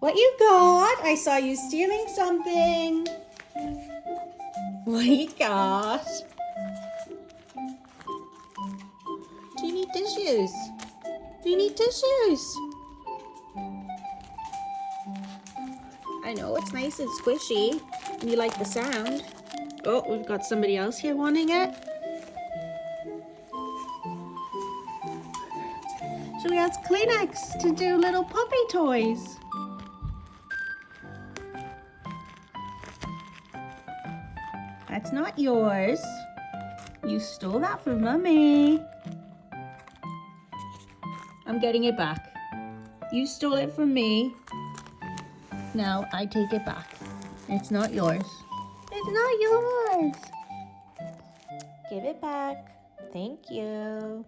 What you got? I saw you stealing something. What you got? Do you need tissues? Do you need tissues? I know, it's nice and squishy. And you like the sound. Oh, we've got somebody else here wanting it. So we asked Kleenex to do little puppy toys. That's not yours. You stole that from Mummy. I'm getting it back. You stole it from me. Now I take it back. It's not yours. It's not yours. Give it back. Thank you.